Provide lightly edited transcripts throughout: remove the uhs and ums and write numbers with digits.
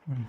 Hello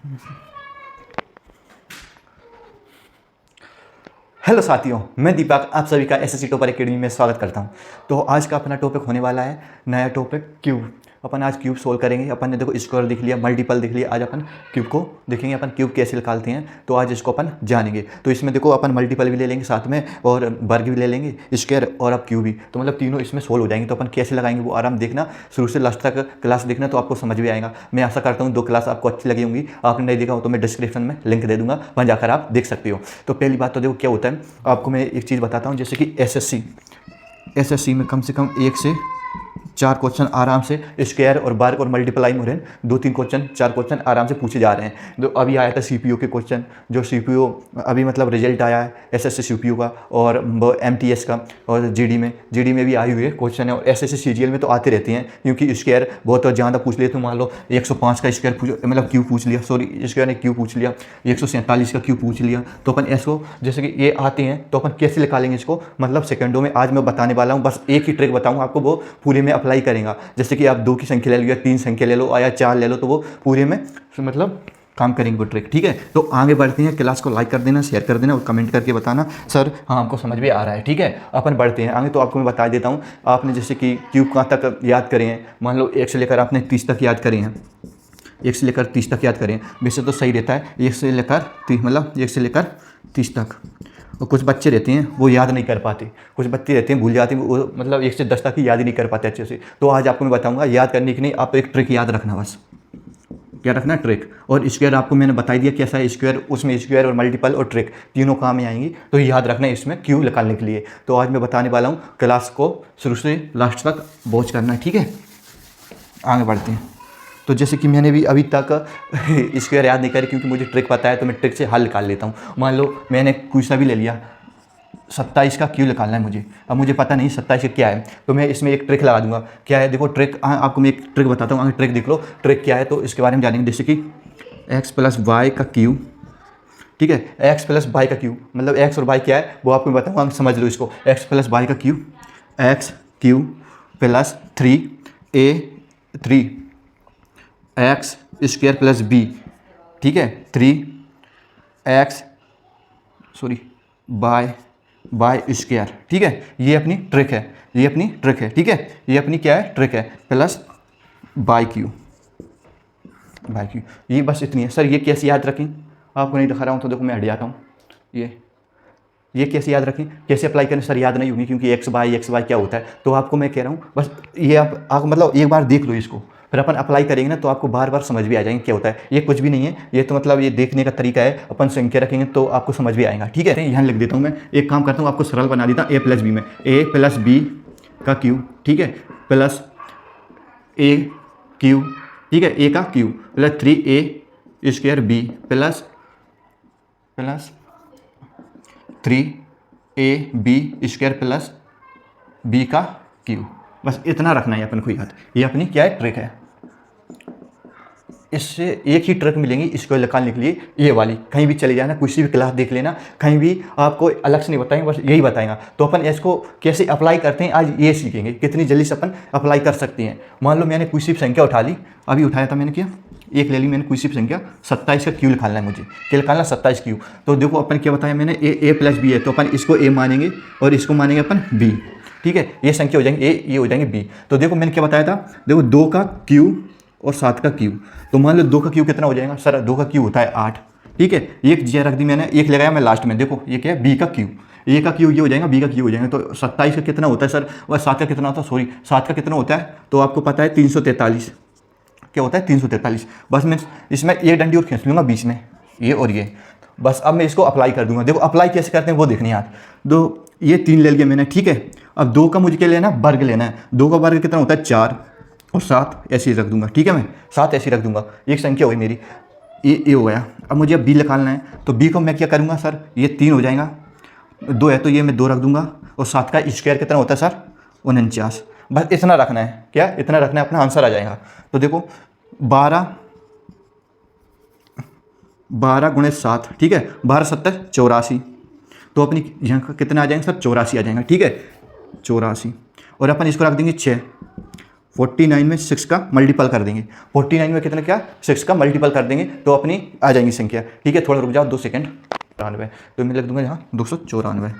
साथियों, मैं दीपक आप सभी का एसएससी टॉपर एकेडमी में स्वागत करता हूं। तो आज का अपना टॉपिक होने वाला है नया टॉपिक क्यूब। अपन आज क्यूब सोल्व करेंगे। अपन ने देखो स्क्वायर दिख लिया, मल्टीपल दिख लिया। आज अपन क्यूब को देखेंगे, अपन क्यूब कैसे निकालते हैं। तो आज इसको अपन जानेंगे। तो इसमें देखो अपन मल्टीपल भी ले लेंगे साथ में, और वर्ग भी ले लेंगे, स्क्वायर और अब क्यूब भी। तो मतलब तीनों इसमें सोल्व हो जाएंगे। तो अपन कैसे लगाएंगे वो आराम देखना, शुरू से लास्ट तक क्लास देखना, तो आपको समझ भी आएगा। मैं आशा करता हूँ 2 क्लास आपको अच्छी लगी होंगी। आपने नहीं देखा हो तो मैं डिस्क्रिप्शन में लिंक दे दूंगा, वहाँ जाकर आप देख सकते हो। तो पहली बात तो देखो क्या होता है, आपको मैं एक चीज़ बताता हूँ। जैसे कि एसएससी में कम से कम 1 से 4 क्वेश्चन आराम से स्क्वायर और वर्ग और मल्टीप्लाई में हो रहे हैं। 2-3 क्वेश्चन 4 क्वेश्चन आराम से पूछे जा रहे हैं। तो अभी आया था सीपीयू के क्वेश्चन, जो सीपीयू अभी मतलब रिजल्ट आया है एसएससी सीपीयू का और एमटीएस का, और जीडी में भी आई हुई है क्वेश्चन है। और एसएससी सीजीएल में तो आते रहते हैं, क्योंकि स्क्वायर बहुत ज़्यादा पूछ लिए। तो मान लो 105 का स्क्वायर मतलब क्यू पूछ लिया, सॉरी स्क्वायर ने क्यू पूछ लिया, 147 का क्यू पूछ लिया। तो अपन इसको जैसे कि ये आते हैं तो अपन कैसे निकालेंगे इसको, मतलब सेकंडों में आज मैं बताने वाला हूँ। बस एक ही ट्रिक बताऊँगा आपको, वो पूरे में अप्लाई करेंगे। जैसे कि आप 2 की संख्या ले लो या 3 संख्या ले लो या 4 ले लो, तो वो पूरे में मतलब काम करेंगे वो ट्रिक। ठीक है, तो आगे बढ़ते हैं। क्लास को लाइक कर देना, शेयर कर देना और कमेंट करके बताना सर हाँ हमको समझ में आ रहा है। ठीक है, अपन बढ़ते हैं आगे। तो आपको मैं बता देता हूँ, आपने जैसे कि क्यूब कहाँ तक याद करे हैं। मान लो 1 से लेकर आपने 30 तक याद करे हैं, 1 से लेकर 30 तक याद करें। वैसे तो सही रहता है 1 से लेकर 30, मतलब 1 से लेकर 30 तक। और कुछ बच्चे रहते हैं वो याद नहीं कर पाते, कुछ बच्चे रहते हैं भूल जाते हैं, वो मतलब 1 से 10 तक ही याद ही नहीं कर पाते अच्छे से। तो आज आपको मैं बताऊंगा याद करने की नहीं, आप एक ट्रिक याद रखना। बस क्या रखना, ट्रिक। और स्क्वायर आपको मैंने बता दिया कैसा है स्क्वायर, उसमें स्क्वायर और मल्टीपल और ट्रिक तीनों काम में आएंगी। तो याद रखना है इसमें क्यूब निकालने के लिए। तो आज मैं बताने वाला हूँ, क्लास को शुरू से लास्ट तक वॉच करना है। ठीक है, आगे बढ़ते हैं। तो जैसे कि मैंने भी अभी तक स्क्वायर याद नहीं करी, क्योंकि मुझे ट्रिक पता है, तो मैं ट्रिक से हल निकाल लेता हूँ। मान लो मैंने कोई सा भी ले लिया, 27 का क्यों निकालना है मुझे। अब मुझे पता नहीं 27 का क्या है, तो मैं इसमें एक ट्रिक लगा दूंगा। क्या है देखो ट्रिक, आपको मैं एक ट्रिक बताता हूँ, आगे ट्रिक देख लो ट्रिक क्या है, तो इसके बारे में जानेंगे। जैसे कि x + y का क्यूब, ठीक है, x + y का क्यूब मतलब x और y क्या है वो आपको बताऊँगा, समझ लो इसको। x + y का cube, x cube + 3a3 x square + b, ठीक है, 3x बाय स्क्वायर। ठीक है, ये अपनी ट्रिक है, ये अपनी ट्रिक है। ठीक है, ये अपनी क्या है, ट्रिक है, प्लस बाय क्यू। ये बस इतनी है। सर ये कैसे याद रखें, आपको नहीं दिखा रहा हूँ तो देखो मैं हट जाता हूँ। ये कैसे याद रखें, कैसे अप्लाई करें सर, याद नहीं होगी, क्योंकि एक्स वाई क्या होता है। तो आपको मैं कह रहा हूँ बस ये आप मतलब एक बार देख लो इसको, फिर अपन अप्लाई करेंगे ना तो आपको बार बार समझ भी आ जाएंगे क्या होता है। ये कुछ भी नहीं है, ये तो मतलब ये देखने का तरीका है। अपन संख्या रखेंगे तो आपको समझ भी आएगा। ठीक है, यहाँ लिख देता हूँ मैं, एक काम करता हूँ आपको सरल बना देता हूँ। a + b में a + b का क्यूब, ठीक है, प्लस a क्यूब, ठीक है, a का cube plus 3a² b plus 3ab² plus b का क्यूब। बस इतना रखना है अपन को याद। ये अपनी क्या है, ट्रिक है। इससे एक ही ट्रिक मिलेंगी इसको निकालने के लिए, ये वाली। कहीं भी चले जाना, किसी भी क्लास देख लेना, कहीं भी आपको अलग से नहीं बताएंगे, बस यही बताएंगे। तो अपन इसको कैसे अप्लाई करते हैं आज ये सीखेंगे, कितनी जल्दी से अपन अप्लाई कर सकते हैं। मान लो मैंने कोई सी संख्या उठा ली, अभी उठाया था मैंने, क्या एक ले ली मैंने कोई सी संख्या, 27 का क्यू निकालना है मुझे। क्या निकालना, 27 क्यू। तो देखो अपन क्या बताया मैंने, a + b है, तो अपन इसको a मानेंगे और इसको मानेंगे अपन b। ठीक है, ये संख्या हो जाएंगे a, ये हो जाएंगे b। तो देखो मैंने क्या बताया था, देखो 2 का क्यूब और 7 का क्यूब। तो मान लो 2 का क्यूब कितना हो जाएगा सर, 2 का क्यूब होता है 8। ठीक है, एक जगह रख दी मैंने, एक लगाया मैं लास्ट में। देखो ये क्या है, b का क्यूब, a का क्यूब ये हो जाएगा, b का क्यूब हो जाएगा। तो 27 का कितना होता है सर, वह 7 का कितना होता है, सॉरी 7 का कितना होता है, तो आपको पता है 343। क्या होता है, 343। बस मैं इसमें एक डंडी और खींच लूँगा बीच में, ये और ये। बस अब मैं इसको अप्लाई कर दूंगा। देखो अप्लाई कैसे करते हैं वो देखने यार। दो ये 3 ले लिया मैंने, ठीक है। अब 2 का मुझे क्या लेना है, वर्ग लेना है। 2 का वर्ग कितना होता है, 4 और 7 ऐसे ही रख दूंगा। ठीक है, मैं 7 ऐसे ही रख दूंगा। एक संख्या हुई मेरी, ये हो गया। अब मुझे अब b निकालना है, तो b को मैं क्या करूँगा सर, ये 3 हो जाएगा, 2 है तो ये मैं 2 रख दूंगा, और 7 का स्क्वायर कितना होता है सर, 49। बस इतना रखना है, क्या इतना रखना है, अपना आंसर आ जाएगा। तो देखो 12 × 7, ठीक है, 12 × 7 = 84। तो अपनी यहाँ कितना आ जाएंगे सर, 84 आ जाएगा। ठीक है, 84। और अपन इसको रख देंगे 6, 49 में 6 का मल्टीपल कर देंगे। 49 में कितना क्या 6 का मल्टीपल कर देंगे तो अपनी आ जाएंगी संख्या। ठीक है, थोड़ा रुक जाओ 2 सेकंड। 94 तो मैं लिख दूंगा यहाँ 294।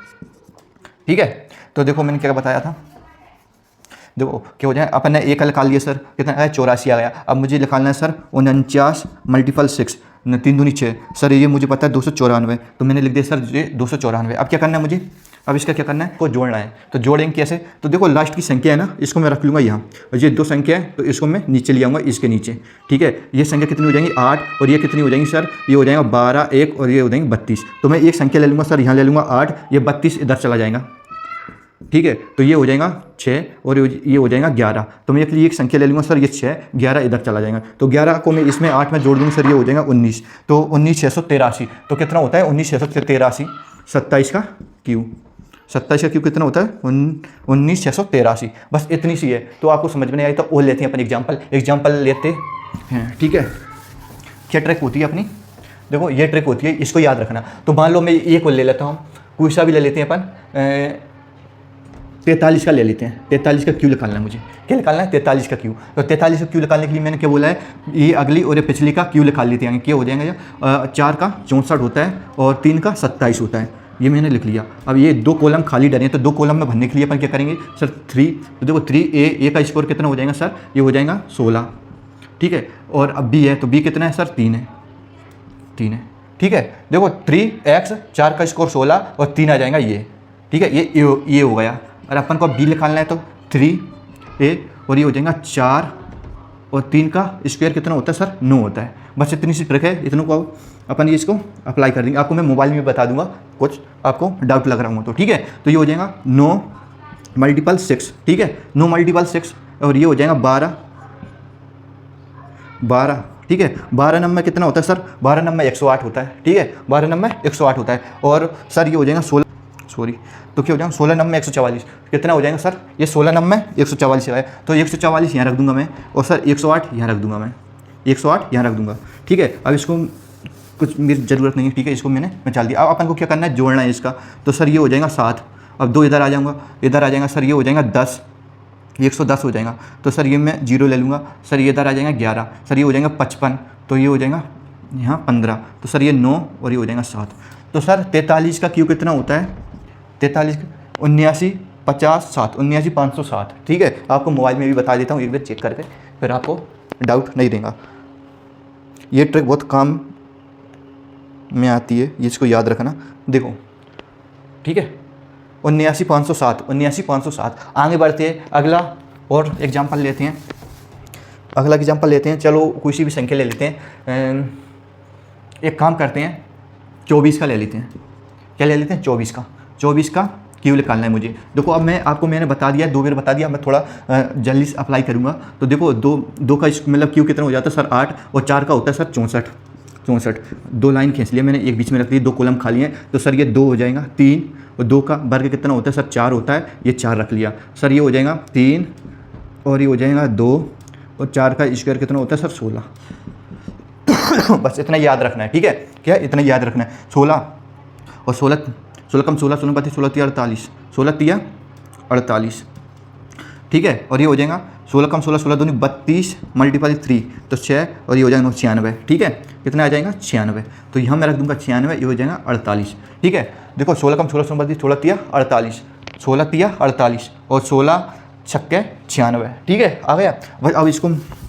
ठीक है, तो देखो मैंने क्या बताया था, देखो क्या हो जाए, अपन ने एक निकाल लिया सर, कितना आया 84 आ गया। अब मुझे निकालना है सर 49 मल्टीपल 6, 3 दूनी 6। सर ये मुझे पता है 294, तो मैंने लिख दिया सर ये 294। अब क्या करना है मुझे, अब इसका क्या करना है, को जोड़ना है। तो जोड़ेंगे कैसे, तो देखो लास्ट की संख्या है ना, इसको मैं रख लूँगा यहाँ, और ये 2 संख्या है तो इसको मैं नीचे ले आऊँगा इसके नीचे। ठीक है, ये संख्या कितनी हो जाएंगी 8, और ये कितनी हो जाएंगी सर, ये हो जाएगा 12, 1 और ये हो जाएंगे 32। तो मैं एक संख्या ले लूँगा सर, यहाँ ले लूँगा 8, ये 32 इधर चला जाएगा। ठीक है, तो ये हो जाएगा 6 और ये हो जाएगा 11। तो मैं एक संख्या ले लूँगा सर, ये 6, 11 इधर चला जाएगा। तो 11 को मैं इसमें 8 में जोड़ दूँगा सर, ये हो जाएगा 19। तो 19,683। तो कितना होता है 19,683, 27 का क्यू, 27 का क्यू कितना होता है 19,683। बस इतनी सी है। तो आपको समझ में नहीं आई तो और लेते हैं अपन एग्जाम्पल लेते हैं। ठीक है, क्या ट्रिक होती है अपनी, देखो ये ट्रिक होती है, इसको याद रखना। तो मान लो मैं एक को ले लेता हूँ, कोई सा भी ले लेते हैं अपन, 43 का ले लेते हैं। 43 का क्यू निकालना है मुझे, क्या निकालना है 43 का क्यू। तो 43 का क्यू निकालने के लिए मैंने क्या बोला है, ये अगली और ये पिछली का क्यू निकाल लेते हैं। क्या हो जाएगा 4 का 64 होता है और 3 का 27 होता है, ये मैंने लिख लिया। अब ये 2 कॉलम खाली डरे हैं, तो 2 कॉलम में भरने के लिए अपन क्या करेंगे सर 3। तो देखो 3 का स्कोर कितना हो जाएगा सर, ये हो जाएगा 16। ठीक है, और अब बी है, तो बी कितना है सर 3 है। ठीक है, देखो 3x 4 का स्कोर 16 और 3 आ जाएगा ये। ठीक है, ये हो गया। और अपन को बी निकालना है तो 3a और ये हो जाएगा 4 और 3 का स्क्वायर कितना होता है सर 9 होता है। बस इतनी सी ट्रिक है, इतनों को अपन इसको अप्लाई कर देंगे। आपको मैं मोबाइल में बता दूंगा, कुछ आपको डाउट लग रहा हूँ तो। ठीक है, तो ये हो जाएगा 9 मल्टीपल 6। ठीक है, 9 मल्टीपल 6 और ये हो जाएगा 12। ठीक है, 12 नंबर कितना होता है सर, 12 नंबर 108 होता है। ठीक है, 12 नंबर 108 होता है। और सर ये हो जाएगा 16, तो क्या हो जाएगा 16 नंबर 144 कितना हो जाएगा सर, ये 16 नंबर 144 है। तो 144 यहाँ रख दूंगा मैं, और सर 108 यहाँ रख दूंगा मैं, 108 यहाँ रख दूंगा। ठीक है, अब इसको कुछ मेरी ज़रूरत नहीं है। ठीक है, इसको मैंने निकाल दिया। अब अपन को क्या करना है, जोड़ना है इसका। तो सर ये हो जाएगा 7, अब 2 इधर आ जाऊँगा, इधर आ जाएगा सर, ये हो जाएगा 10, 110 हो जाएगा। तो सर ये मैं 0 ले लूँगा सर, ये इधर आ जाएगा 11, सर ये हो जाएगा 55, तो ये हो जाएगा यहाँ 15, तो सर ये 9 और ये हो जाएगा 7। तो सर 43 का क्यू कितना होता है, 43 79 50 7 79,507। ठीक है, आपको मोबाइल में भी बता देता हूँ, एक बार चेक करके, फिर आपको डाउट नहीं देगा। ये ट्रिक बहुत काम में आती है, ये इसको याद रखना। देखो ठीक है, 79,507 आगे बढ़ते हैं। अगला और एग्जाम्पल लेते हैं, चलो कोई सी भी संख्या ले लेते हैं। एक काम करते हैं 24 का ले लेते हैं। क्या ले लेते हैं 24 का क्यू निकालना है मुझे। देखो अब मैंने बता दिया, 2 बार बता दिया, मैं थोड़ा जल्दी से अप्लाई करूँगा। तो देखो 2 का मतलब क्यू कितना हो जाता है सर 8, और 4 का होता है सर 64। 2 लाइन खींच लिया मैंने, एक बीच में रख दी, 2 कॉलम खाली हैं, तो सर ये 2 हो जाएगा 3, और 2 का वर्ग कितना होता है सर 4 होता है, ये 4 रख लिया सर, ये हो जाएगा 3 और ये हो जाएगा 2, और 4 का स्क्वायर कितना होता है सर 16। बस इतना याद रखना है। ठीक है, क्या इतना याद रखना है, 16 और 16 कम 16 16 16 3 48, 16 3 48। ठीक है, और ये हो जाएगा 16 कम 16 16 दूनी 32 मल्टीपल 3, तो 6 और ये हो जाएगा 96। ठीक है, कितना आ जाएगा 96, तो यहाँ मैं रख दूंगा 96, ये हो जाएगा 48। ठीक है, देखो 16 कम 16 16 16 3 48, 16 3 48 और 16 छक्के 96। ठीक है, आ गया। बस अब इसको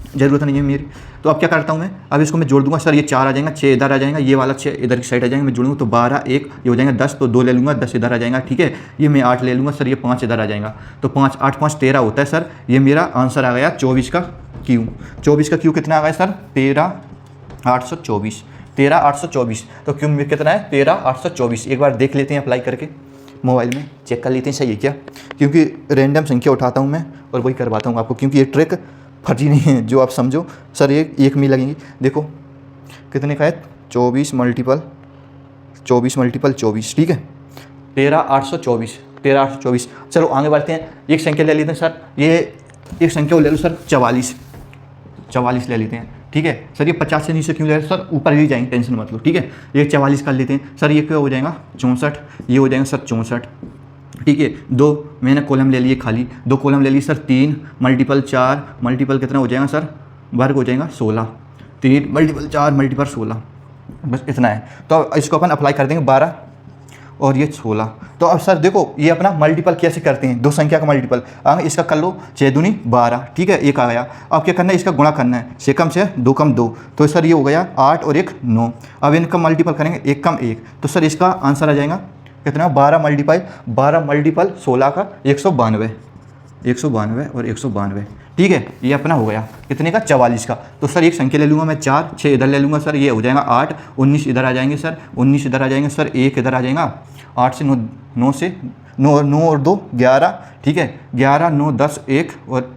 ज़रूरत नहीं है मेरी, तो अब क्या करता हूँ मैं, अब इसको मैं जोड़ दूंगा सर, ये 4 आ जाएगा, 6 इधर आ जाएगा, ये वाला 6 इधर की साइड आ जाएगा, मैं जोड़ूंगा तो 12 1 ये हो जाएगा 10, तो 2 ले लूँगा 10 इधर आ जाएगा। ठीक है, ये मैं 8 ले लूँगा सर, ये 5 इधर आ जाएगा, तो 5 8 5 13 होता है सर। ये मेरा आंसर आ गया 24 का क्यू। 24 का क्यू कितना आ गया सर 13,824। 13,824, तो क्यू में कितना है 13,824। एक बार देख लेते हैं अप्लाई करके, मोबाइल में चेक कर लेते हैं सही है क्या, क्योंकि रैंडम संख्या उठाता हूँ मैं और वही करवाता हूँ आपको, क्योंकि ये ट्रिक फर्जी नहीं है जो आप समझो सर, ये एक में लगेंगी। देखो कितने का है 24 मल्टीपल 24। ठीक है, 13,824। चलो आगे बढ़ते हैं, एक संख्या ले लेते हैं सर, ये एक संख्या ले लो सर 44 ले लेते हैं। ठीक है सर, ये 50 से नीचे क्यों ले रहे हैं सर, ऊपर ही जाएंगे, टेंशन मत लो। ठीक है, ये 44 कर लेते हैं सर, ये क्या हो जाएगा 64, ये हो जाएगा सर 64। ठीक है। दो मैंने कॉलम ले लिए खाली, दो कॉलम ले ली सर, 3 मल्टीपल 4 मल्टीपल कितना हो जाएगा सर, वर्ग हो जाएगा 16, 3 मल्टीपल 4 मल्टीपल 16, बस इतना है। तो इसको अपन अप्लाई कर देंगे 12 और ये 16। तो अब सर देखो ये अपना मल्टीपल कैसे करते हैं, दो संख्या का मल्टीपल, इसका कर लो 6 दूनी 12, ठीक है, एक आ गया। अब क्या करना है, इसका गुणा करना है, 6 कम 6 2 कम 2, तो सर ये हो गया 8 और 1 9। अब इनका मल्टीपल करेंगे 1 कम 1, तो सर इसका आंसर आ जाएगा कितना, 12 मल्टीपल 16 का 192, 192 और 192, ठीक है। ये अपना हो गया कितने का, 44 का। तो सर एक संख्या ले लूँगा मैं 4, 6 इधर ले लूँगा सर, ये हो जाएगा 8, 19 इधर आ जाएंगे सर, 19 इधर आ जाएंगे सर, 1 इधर आ जाएगा, 8 से 9, 9 से 9 और 2 11, ठीक है, 11 9 10 1 और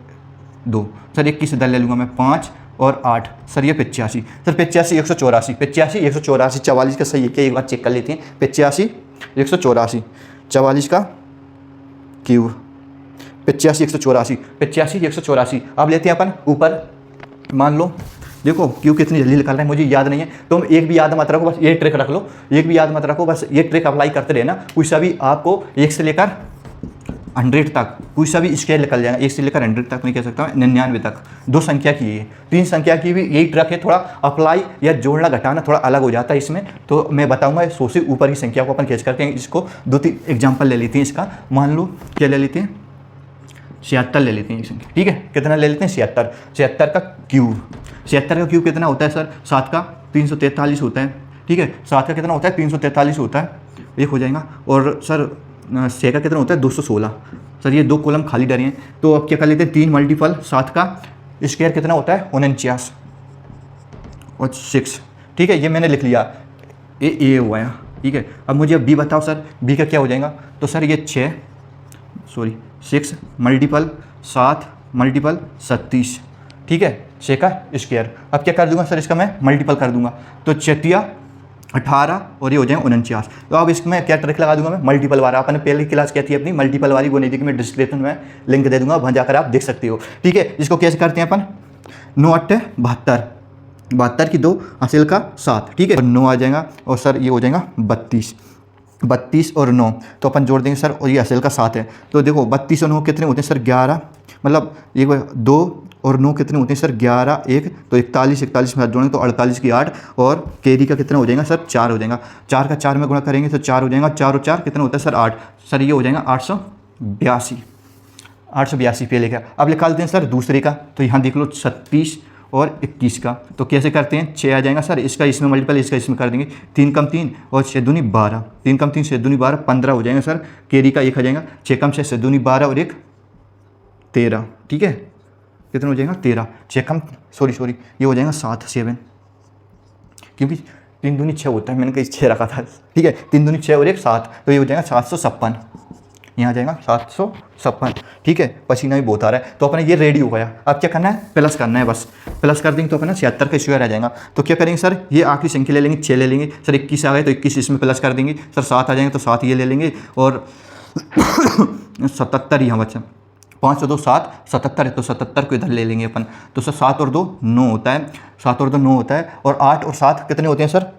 2 सर, 21 इधर ले लूँगा मैं, 5 और 8 सर, ये 85 सर, 85 184, 85 184, 44 का सही है क्या, एक बार चेक कर लेते हैं, 85 184, 44 का क्यूब, 85 184, 85 184। अब लेते हैं अपन ऊपर, मान लो देखो क्यों कितनी जल्दी निकल रहा है, मुझे याद नहीं है, तो एक भी याद मत रखो, बस ये ट्रिक रख लो, एक भी याद मत रखो, बस ये ट्रिक अप्लाई करते रहना। कोई सा भी आपको 1 से लेकर 100 तक कोई सा भी स्केल निकल जाएगा, 1 से लेकर 100 तक नहीं कह सकता मैं, 99 तक, 2 संख्या की है, 3 संख्या की भी यही ट्रिक है, थोड़ा अप्लाई या जोड़ना घटाना थोड़ा अलग हो जाता है इसमें, तो मैं बताऊंगा 100 से ऊपर की संख्या को अपन कैसे करते हैं। इसको 2-3 एग्जाम्पल ले लेते हैं इसका, मान लो क्या ले लेते हैं, 76 ले लेते हैं एक संख्या, ठीक है, कितना ले लेते हैं 76, 76 का क्यूब, 76 का क्यूब कितना होता है सर, 7 का 343 होता है, ठीक है, 7 का कितना होता है 343 होता है, एक हो जाएगा। और सर 6 का कितना होता है 216, सर ये 2 कॉलम खाली डरे हैं, तो अब क्या कर लेते हैं 3 मल्टीपल 7 का स्क्वायर कितना होता है 49 और 6, ठीक है, ये मैंने लिख लिया, ये हुआ है, ठीक है। अब मुझे बी बताओ सर, बी का क्या हो जाएगा, तो सर ये 6 मल्टीपल 7 मल्टीपल 37, ठीक है, 6 का स्क्वायर। अब क्या कर दूंगा सर, इसका मैं मल्टीपल कर दूंगा, तो 6 18 और ये हो जाएगा 49। तो अब इसमें क्या ट्रिक लगा दूंगा मैं, मल्टीपल वाला, अपन पहली क्लास क्या थी अपनी मल्टीपल वाली, वो नहीं थी कि मैं डिस्क्रिप्शन में लिंक दे दूंगा, वहाँ जाकर आप देख सकते हो, ठीक है। इसको कैसे करते हैं अपन, 9 8 72, 72 की 2 हासिल का 7, ठीक है, और 9 आ जाएगा, और सर ये हो जाएगा 32 और 9, तो अपन जोड़ देंगे सर, और ये हासिल का 7 है, तो देखो 32 और 9 कितने होते हैं सर 11, मतलब ये 2 और 9 कितने होते हैं सर 11 1, तो 41 में जोड़ेंगे तो 48 की 8, और कैरी का कितना हो जाएगा सर 4 हो जाएगा, 4 का 4 में गुणा करेंगे तो 4 हो जाएगा, 4 और 4 कितना होता है सर 8, सर ये हो जाएगा 882 पे लेकर। अब निकालते हैं सर दूसरे का, तो यहाँ देख लो 36 और 21 का, तो कैसे करते हैं, 6 आ जाएगा सर, इसका इसमें मल्टीपल, इसका इसमें कर देंगे, 3 कम 3 और 6 दूनी 12, 3 कम 3 6 दूनी 12, 15 हो जाएगा सर, कैरी का 1 आ जाएगा, 6 कम 6 दूनी 12 और 1 13, ठीक है, कितना हो जाएगा 13, 6 कम सॉरी ये हो जाएगा 7 क्योंकि 3 दूनी 6 होता है, मैंने कहीं 6 रखा था, ठीक है, 3 दूनी 6 और 1 7, तो ये हो जाएगा 756, यहाँ आ जाएगा 756, ठीक है, पसीना भी बहुत आ रहा है, तो अपने ये रेडी हो गया। अब क्या करना है, प्लस करना है, बस प्लस कर देंगे तो अपना 76 का स्क्वायर आ जाएगा। तो क्या करेंगे सर, ये आखिरी संख्या ले लेंगे, 6 ले लेंगे सर, 21 आ गए तो 21 इसमें प्लस कर देंगे सर, 7 आ जाएंगे तो 7 ये ले लेंगे, और 77 यहाँ बचा, 5 और 2 7 77 है, तो 77 को इधर ले लेंगे अपन, तो सर 7 और 2 9 होता है, 7 और 2 9 होता है, और 8 और 7 कितने होते हैं सर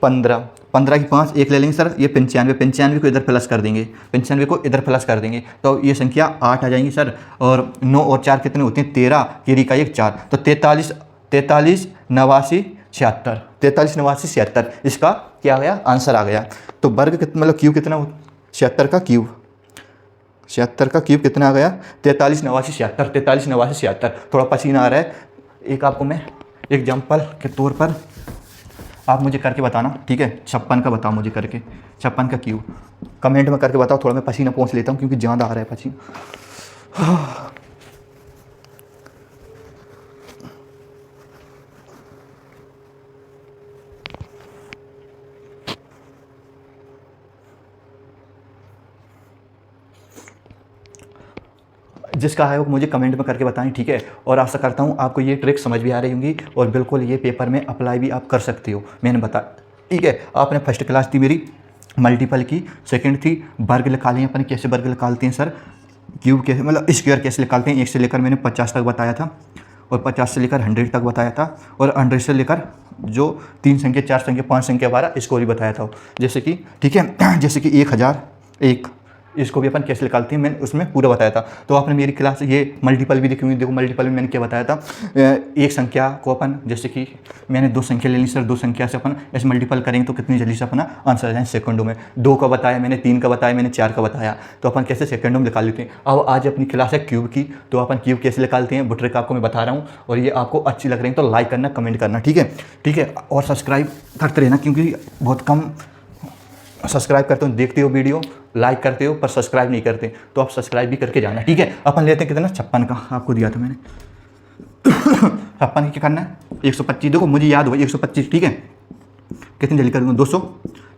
15, 15 की 5 1 ले लेंगे सर, ये 95 को इधर प्लस कर देंगे, 95 को इधर प्लस कर देंगे, तो ये संख्या 8 आ जाएंगी सर, और 9 और 4 कितने होते हैं 13, कैरी का 1 4, तो 43 89 76, इसका क्या आ गया आंसर आ गया। तो वर्ग कितना मतलब क्यूब कितना, 76 का क्यूब, 76 का क्यूब कितना आ गया 43 89 76, थोड़ा पसीना आ रहा है, एक आपको मैं एग्जाम्पल के तौर पर आप मुझे करके बताना, ठीक है, 56 का बताओ मुझे करके, 56 का क्यूब कमेंट में करके बताओ, थोड़ा मैं पसीना पहुँच लेता हूँ क्योंकि ज़्यादा आ रहा है पसीना। जिसका है वो मुझे कमेंट में करके बताएं, ठीक है, और आशा करता हूँ आपको ये ट्रिक समझ भी आ रही होंगी और बिल्कुल ये पेपर में अप्लाई भी आप कर सकते हो, मैंने बताया, ठीक है। आपने फर्स्ट क्लास थी मेरी मल्टीपल की, सेकंड थी वर्ग निकाले हैं अपन, कैसे वर्ग निकालते हैं सर, क्यूब कैसे मतलब स्क्वायर कैसे निकालते हैं, 1 से लेकर मैंने 50 तक बताया था, और 50 से लेकर 100 तक बताया था, और 100 से लेकर जो 3 संख्या 4 संख्या 5 संख्या 12 इसको भी बताया था, जैसे कि ठीक है, जैसे कि 1001 इसको भी अपन कैसे निकालते हैं मैंने उसमें पूरा बताया था। तो आपने मेरी क्लास ये मल्टीपल भी देखी हुई, देखो मल्टीपल में मैंने क्या बताया था, एक संख्या को अपन जैसे कि मैंने 2 संख्या ले ली सर, 2 संख्या से अपन ऐसे मल्टीपल करेंगे तो कितनी जल्दी से अपना आंसर आ जाए सेकंडों में। 2 का बताया मैंने, 3 का बताया मैंने, 4 का बताया, तो अपन कैसे सेकंडों में निकाल लेते हैं। अब आज अपनी क्लास है क्यूब की, तो अपन क्यूब कैसे निकालते हैं वो ट्रिक आपको मैं बता रहा हूँ, और ये आपको अच्छी लग रही है तो लाइक करना, कमेंट करना, ठीक है, ठीक है, और सब्सक्राइब करते रहना, क्योंकि बहुत कम सब्सक्राइब करते हो, देखते हो वीडियो, लाइक करते हो पर सब्सक्राइब नहीं करते, तो आप सब्सक्राइब भी करके जाना, ठीक है। अपन लेते हैं कितना, 56 का आपको दिया था मैंने 56 क्या करना है, 125, देखो मुझे याद हुआ 125, ठीक है, कितनी जल्दी करूँगा, 200,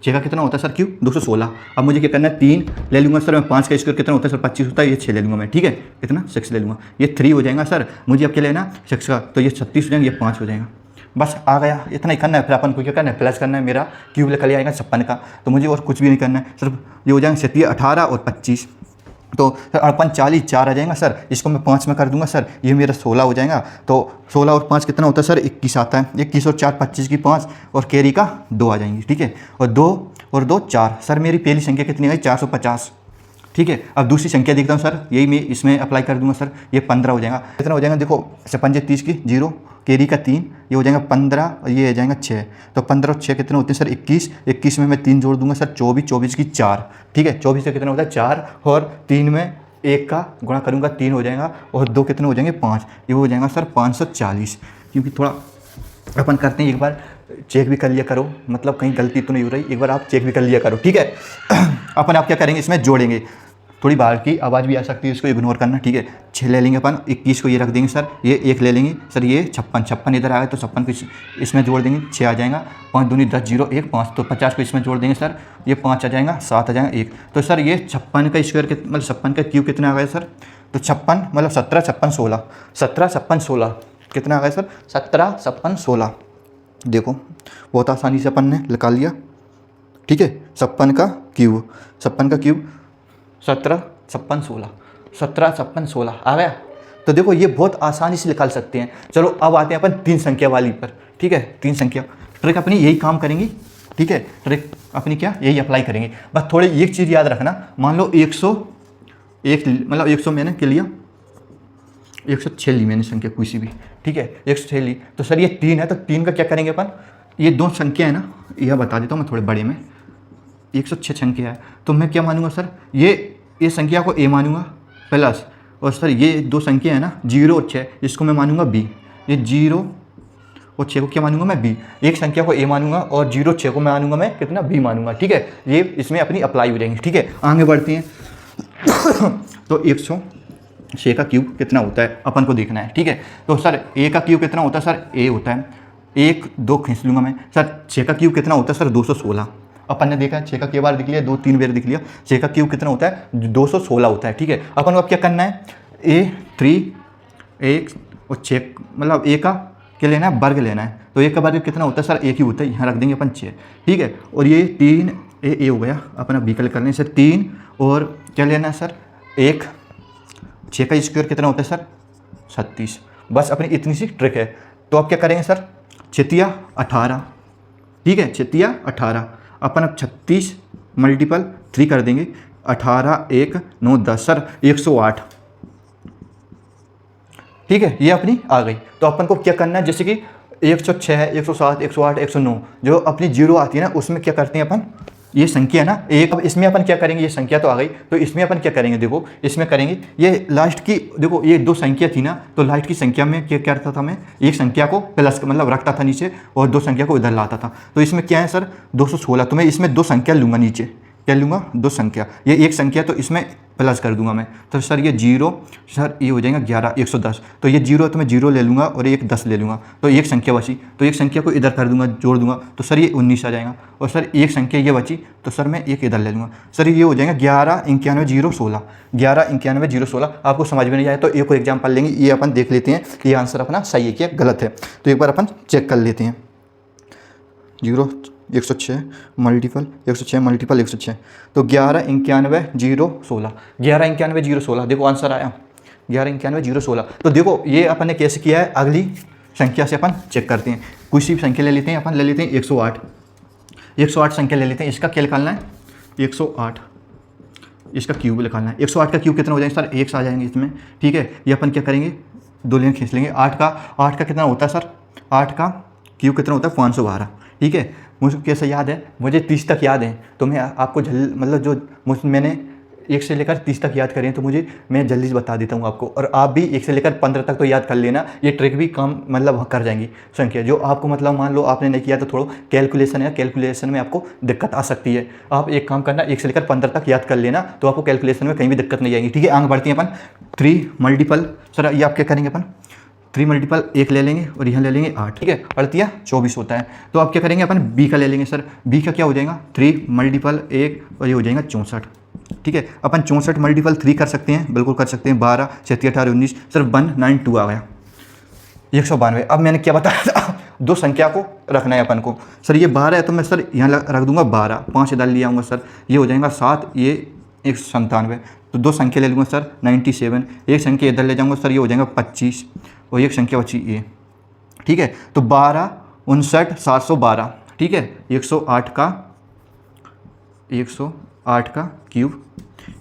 6 का कितना होता है सर क्यूब, 216। अब मुझे क्या करना है, 3 ले लूँगा सर मैं, 5 का स्क्वायर कितना होता है सर, 25 होता है, ये 6 ले लूँगा मैं, ठीक है, कितना 6 ले लूँगा, ये 3 हो जाएगा सर, मुझे अब क्या लेना 6 का, तो ये 36 हो जाएगा, ये 5 हो जाएगा, बस आ गया, इतना ही करना है। फिर अपन को क्या करना है, प्लस करना है, मेरा क्यूब निकल आएगा 56 का, तो मुझे और कुछ भी नहीं करना है, सिर्फ ये हो जाएंगे 7 18 और 25, तो सर अपन 40 4 आ जाएगा सर, इसको मैं 5 में कर दूंगा सर, ये मेरा 16 हो जाएगा, तो 16 और 5 कितना होता है सर, 21 आता है, 21 और 4 25 की 5 और कैरी का 2 आ जाएंगी, ठीक है, और 2 और 2 4, सर मेरी पहली संख्या कितनी आई 450, ठीक है। अब दूसरी संख्या देखता हूँ सर, यही मैं इसमें अप्लाई कर दूंगा सर, ये 15 हो जाएगा, कितना हो जाएगा देखो, 56 30 की 0, कैरी का 3, ये हो जाएगा 15 और ये हो जाएगा 6, तो 15 और 6 कितने होते हैं सर 21, 21 में मैं 3 जोड़ दूंगा सर 24, 24 की 4, ठीक है, 24 से कितना होता है 4, और 3 में 1 का गुणा करूँगा 3 हो जाएगा, और 2 कितने हो जाएंगे 5, ये हो जाएगा सर 540, क्योंकि थोड़ा अपन करते हैं, एक बार चेक भी कर लिया करो, मतलब कहीं गलती तो नहीं हो रही, एक बार आप चेक भी कर लिया करो, ठीक है। अपन आप क्या करेंगे, इसमें जोड़ेंगे, थोड़ी बाहर की आवाज़ भी आ सकती है, इसको इग्नोर करना, ठीक है। 6 ले लेंगे अपन, 21 को ये रख देंगे सर, ये 1 ले लेंगे सर, ये 56 इधर आ गया, तो 56 को इसमें जोड़ देंगे, 6 आ जाएगा, 5 दूनी 10 0 1 5, तो 50 को इसमें जोड़ देंगे सर, ये 5 आ जाएगा, 7 आ जाएगा 1, तो सर ये 56 का स्क्वायर मतलब 56 का क्यूब कितना आ गया सर, तो 56 मतलब 17 56 16, 17 56 16 कितना आ गया सर, 17 56 16, देखो बहुत आसानी से अपन ने निकाल लिया, ठीक है। 56 का क्यूब 17 56 16, 17 56 16 आ गया, तो देखो ये बहुत आसानी से निकाल सकते हैं। चलो अब आते हैं अपन 3 संख्या वाली पर, ठीक है, 3 संख्या ट्रिक अपनी यही काम करेंगी, ठीक है, ट्रिक अपनी क्या यही अप्लाई करेंगे। बस थोड़ी एक चीज़ याद रखना, मान लो 101 मतलब 100 मैंने क्या लिया, 106 ली मैंने संख्या कोई सी भी, ठीक है, 106 ली, तो सर ये 3 है, तो 3 का क्या करेंगे अपन, ये 2 संख्या है ना, यह बता देता हूँ मैं थोड़े बड़े में, 106 संख्या है, तो मैं क्या मानूंगा सर, ये संख्या को ए मानूंगा प्लस, और सर ये 2 संख्या है ना 0 और 6, इसको मैं मानूंगा बी, ये 0 और 6 को क्या मानूंगा मैं बी, एक संख्या को ए मानूंगा और 0 6 को मैं मानूंगा मैं कितना बी मानूंगा, ठीक है, ये इसमें अपनी अप्लाई हो जाएंगी, ठीक है। आगे बढ़ती हैं तो 106 का क्यूब कितना होता है अपन को देखना है, ठीक है, तो सर ए का क्यूब कितना होता है सर, ए होता है 1 2 खींच लूँगा मैं सर, 6 का क्यूब कितना होता है सर 216, अपन ने देखा 6 का कई बार दिख लिया, 2 3 बार दिख लिया, 6 का क्यूब कितना होता है 216 होता है, ठीक है। अपन को अब क्या करना है, A3 1 और 6 मतलब ए का क्या लेना है, वर्ग लेना है, तो 1 का वर्ग कितना होता है सर, 1 ही होता है, यहाँ रख देंगे अपन 6, ठीक है, और ये 3 ए हो गया, अपन अब विकल्प करने से 3 और क्या लेना है सर 1, 6 का स्क्वायर कितना होता है सर 36, बस अपनी इतनी सी ट्रिक है। तो अब क्या करेंगे सर 6 18, ठीक है, 6 18, अपन अब 36 मल्टीपल 3 कर देंगे, 18 1 9 10 सर 108, ठीक है, ये अपनी आ गई। तो अपन को क्या करना है, जैसे कि 106 है, 107 108 109 जो अपनी 0 आती है ना, उसमें क्या करते हैं अपन, ये संख्या है ना एक, अब इसमें अपन क्या करेंगे, ये संख्या तो आ गई, तो इसमें अपन क्या करेंगे, देखो इसमें करेंगे ये लास्ट की, देखो ये 2 संख्या थी ना, तो लास्ट की संख्या में क्या करता था मैं, एक संख्या को प्लस मतलब रखता था नीचे और 2 संख्या को इधर लाता था, तो इसमें क्या है सर 216, तो मैं इसमें 2 संख्या लूँगा नीचे, क्या लूँगा 2 संख्या, ये एक संख्या तो इसमें प्लस कर दूंगा मैं, तो सर ये 0 सर ये हो जाएगा 11 110, तो ये 0 तो मैं 0 ले लूँगा और एक 10 ले लूँगा, तो एक संख्या बची, तो एक संख्या को इधर कर दूंगा जोड़ दूंगा, तो सर ये 19 आ जाएगा, और सर एक संख्या ये बची, तो सर मैं एक इधर ले लूँगा, सर ये हो जाएगा 11 91 0 16, 11 91 0 16। आपको समझ में नहीं आया तो एक और एग्जाम्पल लेंगे, ये अपन देख लेते हैं कि ये आंसर अपना सही है क्या गलत है, तो एक बार अपन चेक कर लेते हैं। 106 मल्टीपल 106 मल्टीपल 106, तो 11 91 0 16, 11 91 0 16, देखो आंसर आया 11 91 0 16। तो देखो ये अपन ने कैसे किया है, अगली संख्या से अपन चेक करते हैं, कुछ भी संख्या ले लेते हैं, अपन ले लेते हैं 108 संख्या ले लेते हैं, इसका क्या निकालना है 108 इसका क्यूब निकालना है। 108 का क्यूब कितना हो जाएगा सर, 1 आ जाएंगे इसमें, ठीक है। ये अपन क्या करेंगे, 2 लाइन खींच लेंगे। 8 का कितना होता है सर, 8 का क्यूब कितना होता है 512, ठीक है। मुझे कैसे याद है, मुझे 30 तक याद है, तो मैं आपको मतलब जो मैंने 1 से लेकर 30 तक याद करें तो मैं जल्दी से बता देता हूँ आपको। और आप भी 1 से लेकर 15 तक तो याद कर लेना, ये ट्रिक भी काम मतलब कर जाएंगी संख्या। जो आपको मतलब मान लो आपने नहीं किया तो थोड़ा कैलकुलेशन में आपको दिक्कत आ सकती है। आप एक काम करना, 1 से लेकर 15 तक याद कर लेना, तो आपको कैलकुलेशन में कहीं भी दिक्कत नहीं आएगी, ठीक है। आगे बढ़ती हैं अपन। 3 मल्टीपल सर ये आप क्या करेंगे अपन, 3 मल्टीपल 1 ले लेंगे और यहाँ ले लेंगे 8, ठीक है। 38 24 होता है। तो अब क्या करेंगे अपन, बी का ले लेंगे सर। बी का क्या हो जाएगा, 3 मल्टीपल 1 और ये हो जाएगा 64, ठीक है। अपन 64 मल्टीपल 3 कर सकते हैं, बिल्कुल कर सकते हैं। 12 36 18 19 सर 192 आ गया, 192। अब मैंने क्या बताया था, 2 संख्या को रखना है अपन को। सर ये 12 है तो मैं सर यहाँ रख दूंगा 12, 5 इधर ले आऊँगा सर, ये हो जाएगा 7, ये 197। तो 2 संख्या ले लूँगा सर 97, एक संख्या इधर ले जाऊँगा सर, ये हो जाएगा 25 और एक संख्या बची ये, ठीक है। तो 12 59 712, ठीक है। 108 का क्यूब,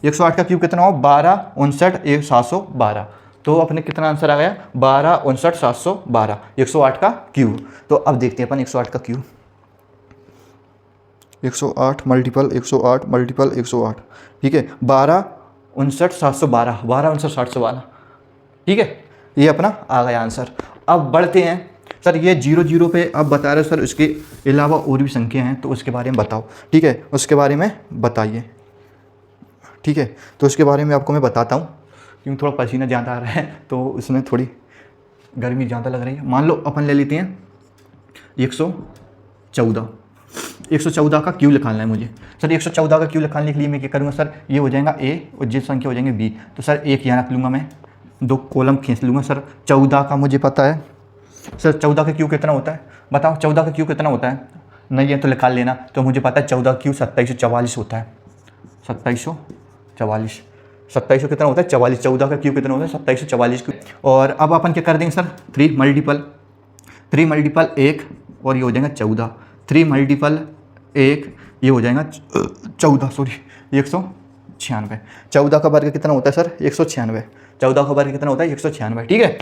108 का क्यूब कितना हो, 12 59 712। तो अपने कितना आंसर आ गया, 12 59 712, 108 का क्यूब। तो अब देखते हैं अपन 108 का क्यूब। 108 मल्टीपल 108, ठीक है। 12 59 712, 12 59 712, ठीक है। ये अपना आ गया आंसर। अब बढ़ते हैं सर, ये 0 पे अब बता रहे सर, इसके अलावा और भी संख्या हैं तो उसके बारे में बताओ, ठीक है। उसके बारे में बताइए, ठीक है। तो उसके बारे में आपको मैं बताता हूँ, क्योंकि थोड़ा पसीना ज़्यादा आ रहा है तो उसमें थोड़ी गर्मी ज़्यादा लग रही है। मान लो अपन ले लेते हैं 114 का क्यूब निकालना है मुझे। सर 114 का क्यूब निकालने के लिए मैं क्या करूँगा सर, ये हो जाएगा ए और ये संख्या हो जाएंगे बी। तो सर एक यहाँ रख लूँगा मैं, 2 कॉलम खींच लूँगा सर। 14 का मुझे पता है सर, 14 का क्यूब कितना होता है, बताओ 14 का क्यूब कितना होता है, नहीं है तो निकाल लेना। तो मुझे पता है 14 का क्यूब 2744 होता है, 2744, 2700 कितना होता है 44, 14 का क्यूब कितना होता है 2744 क्यूब। और अब अपन क्या कर देंगे सर, 3 मल्टीपल 1 और ये हो जाएगा 14, 3 मल्टीपल 1 ये हो जाएगा 14, सॉरी 196। 14 का वर्ग कितना होता है सर, 196। 14 का वर्ग कितना होता है 196, ठीक है।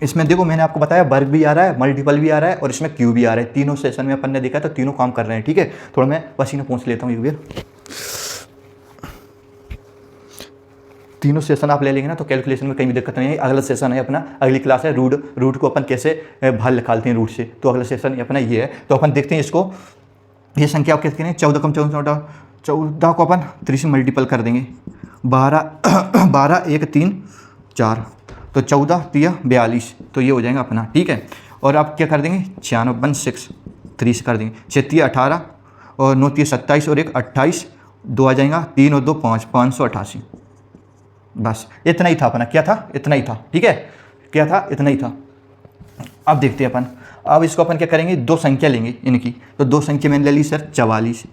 इसमें देखो मैंने आपको बताया वर्ग भी आ रहा है, मल्टीपल भी आ रहा है और इसमें क्यूब भी आ रहा है। तीनों सेशन में अपन ने देखा तो तीनों काम कर रहे हैं, ठीक है। थोड़ा मैं पसीना पोंछ लेता हूँ एक बार। तीनों सेशन आप ले लेंगे ना तो कैलकुलेशन में कहीं भी दिक्कत नहीं है। अगला सेशन है अपना, अगली क्लास है रूट को अपन कैसे बाहर निकालते हैं रूट से, तो अगला सेशन अपना ये है। तो अपन देखते हैं इसको, ये संख्या आप कैसे करें, 14 कम 14 को अपन 3 से मल्टीपल कर देंगे। 12 1 3 4, तो 14 3 42, तो ये हो जाएगा अपना, ठीक है। और आप क्या कर देंगे 96 6 3 से कर देंगे, 6 3 18 और 9 3 27 और 1 28, 2 आ जाएगा, 3 और 2 5, 588। बस इतना ही था अपना, क्या था इतना ही था, ठीक है। क्या था इतना ही था। अब देखते हैं अपन, अब इसको अपन क्या करेंगे, 2 संख्या लेंगे इनकी। तो 2 संख्या मैंने ले ली सर 44,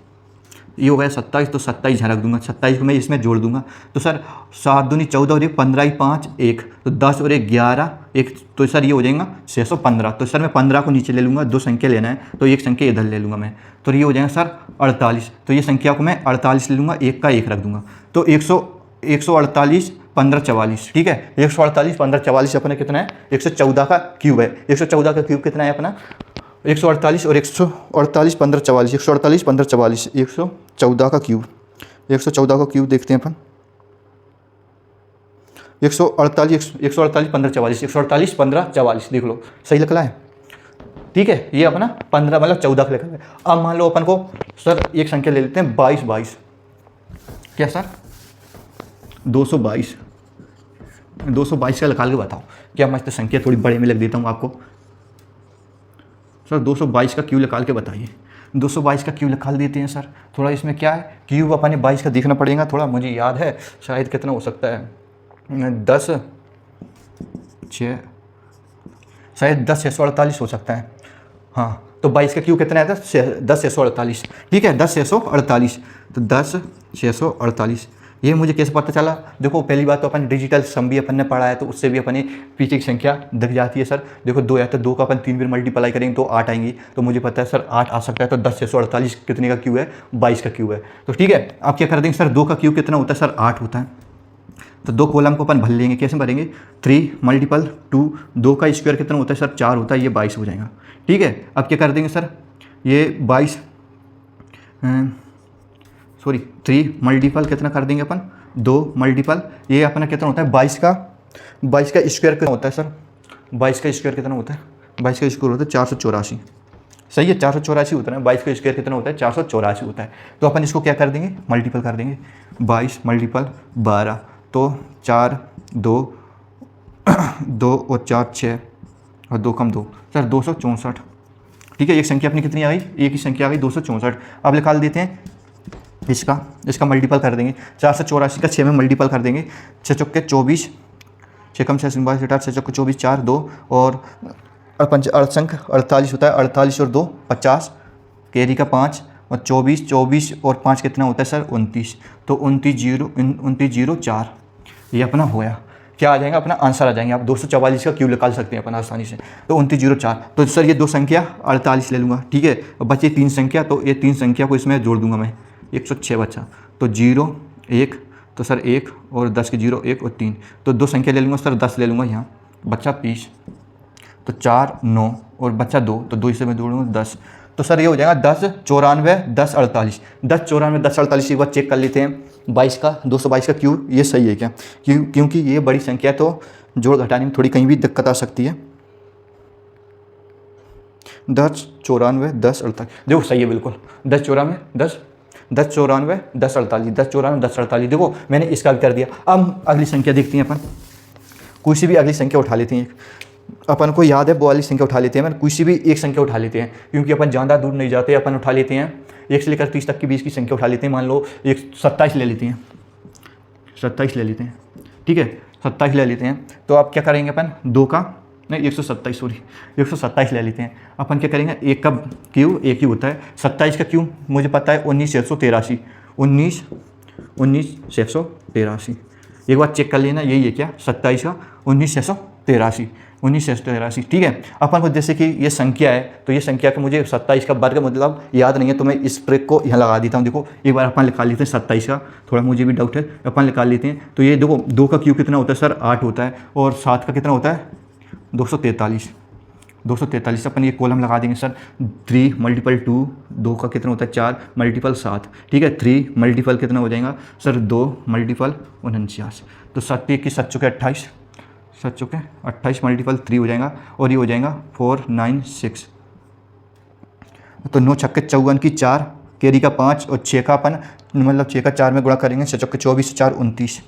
ये हो गया 27, तो 27 यहाँ रख दूंगा, 27 को मैं इसमें जोड़ दूंगा। तो सर 7 दूनी 14 और 1 15 5 1, तो 10 और 1 11 1, तो सर ये हो जाएगा 615। तो सर मैं 15 को नीचे ले लूँगा, 2 संख्या लेना है तो एक संख्या इधर ले लूँगा मैं, तो ये हो जाएगा सर 48। तो ये संख्या को मैं 48 ले लूँगा, 1 का 1 रख दूँगा। तो 148 15 44, ठीक है। 148 15 44 अपने कितना है, 114 का क्यूब है। 114 का क्यूब कितना है अपना, 148 और 148 15 44, 148 15 44, 114 का क्यूब। 114 का क्यूब देखते हैं अपन, 148 15 44, 148 15 44, देख लो सही लिखला है, ठीक है। ये अपना 15 मतलब 14 का लिखा है। अब मान लो अपन को सर एक संख्या ले लेते हैं 22, क्या सर 222 का निकाल के बताओ, क्या मस्त संख्या, थोड़ी बड़े में लिख देता हूँ आपको। सर 222 का क्यूब निकाल के बताइए। 222 का क्यूब निकाल देते हैं सर। थोड़ा इसमें क्या है, क्यूब अपने 22 का देखना पड़ेगा, थोड़ा मुझे याद है शायद कितना हो सकता है, 10 6 शायद 10 648 हो सकता है, हाँ। तो 22 का क्यूब कितना है, 10 648, ठीक है। 10 648, तो 10 648 ये मुझे कैसे पता चला? देखो पहली बात तो अपन डिजिटल सम भी अपन ने पढ़ा है, तो उससे भी अपने पीछे की संख्या दिख जाती है सर। देखो 2 है तो 2 का अपन 3 बार मल्टीप्लाई करेंगे तो 8 आएंगी, तो मुझे पता है सर 8 आ सकता है। तो 10 648 कितने का क्यूब है? 22 का क्यूब है। तो ठीक है, आप क्या कर देंगे सर, 2 का क्यूब कितना होता है सर? 8 होता है। तो 2 कॉलम को अपन भर लेंगे, कैसे भरेंगे? 3 मल्टीपल 2, 2 का स्क्वायर कितना होता है सर? 4 होता है, ये 22 हो जाएगा। ठीक है, अब क्या कर देंगे सर, ये 22 सॉरी 3 मल्टीपल कितना कर देंगे अपन? 2 मल्टीपल ये अपना कितना होता है? 22 का स्क्वायर कितना होता है सर? 22 का स्क्वायर कितना होता है? 22 का स्क्वायर होता है 484। सही है, 484 होता है ना। 22 का स्क्वायर कितना होता है? 484 होता है। तो अपन इसको क्या कर देंगे? मल्टीपल कर देंगे। 22 मल्टीपल 12, तो 4 2 2 और 4 6 और 2 कम 2 सर 264। ठीक है, एक संख्या अपनी कितनी आ गई? एक ही संख्या आ गई 264। अब निकाल देते हैं इसका मल्टीपल कर देंगे। 484 का 6 में मल्टीपल कर देंगे। 6 चौके 24, 6 कम 6 22 8, 6 चौके 24, 4 2 और पंच अड़संख 48 होता है। 48 और 2 50, कैरी का 5 और 24 और 5 कितना होता है सर? 29। तो 2904 ये अपना होया। क्या आ जाएगा? अपना आंसर आ जाएंगे। आप 244 का क्यूब निकाल सकते हैं अपन आसानी से। तो 2904। तो सर ये 2 संख्या 48 ले लूँगा। ठीक है, बची 3 संख्या, तो ये 3 संख्या को इसमें जोड़ दूंगा मैं। 106 बचा, तो 0 1, तो सर 1 और 10 के 0 1 और 3, तो 2 संख्या ले लूँगा सर, 10 ले लूँगा यहाँ, बचा 20, तो 4 9 और बचा 2, तो 2 इसे मैं जोड़ूँगा 10। तो सर ये हो जाएगा 10 94 10 48। 10 94 10 48 एक बार चेक कर लेते हैं। 22 का 222 का क्यूब ये सही है क्या? क्योंकि ये बड़ी संख्या है, तो जोड़ घटाने में थोड़ी कहीं भी दिक्कत आ सकती है। 10 94 10 48 देखो सही है बिल्कुल। 10 94 10 94 10 48 10 94 10 48 देखो मैंने इसका भी कर दिया। अब अगली संख्या देखते हैं अपन। कोई सी भी अगली संख्या उठा लेते हैं। अपन को याद है वो वाली संख्या उठा लेते हैं। मैं कोई सी भी एक संख्या उठा लेते हैं, क्योंकि अपन ज़्यादा दूर नहीं जाते। अपन उठा लेते हैं 1 से लेकर 30 तक के बीच की संख्या उठा लेते हैं। मान लो 27 ले लेते हैं। 27 ले लेते हैं। ठीक है, 27 ले लेते हैं। तो अब क्या करेंगे अपन? 2 का नहीं 127 सॉरी 127 ले लेते हैं। अपन क्या करेंगे? 1 का क्यूब 1 ही होता है। 27 का क्यूब मुझे पता है 19,683। 19,683 एक बार चेक कर लेना, यही है क्या? 27 का 19,683। ठीक है, अपन को जैसे कि ये संख्या है, तो ये संख्या का मुझे 27 का वर्ग मतलब याद नहीं है, तो मैं इस ब्रेक को यहाँ लगा देता हूँ। देखो एक बार अपन निकाल लेते हैं 27 का, थोड़ा मुझे भी डाउट है, अपन निकाल लेते हैं। तो ये देखो 2 का क्यूब कितना होता है सर? 8 होता है। और 7 का कितना होता है? 243। 243 अपन ये कॉलम लगा देंगे सर। 3 मल्टीपल 2, 2 का कितना होता है? 4 मल्टीपल 7। ठीक है, 3 मल्टीपल कितना हो जाएगा सर? 2 मल्टीपल 49। तो 7 1 की 7 चौके 28, 7 चौके 28 मल्टीपल 3 हो जाएगा, और ये हो जाएगा 496। तो 9 छक्के 54 की 4, कैरी का 5 और 6 का अपन मतलब 6 का 4 में गुणा करेंगे। 6 चौके 24 4 29,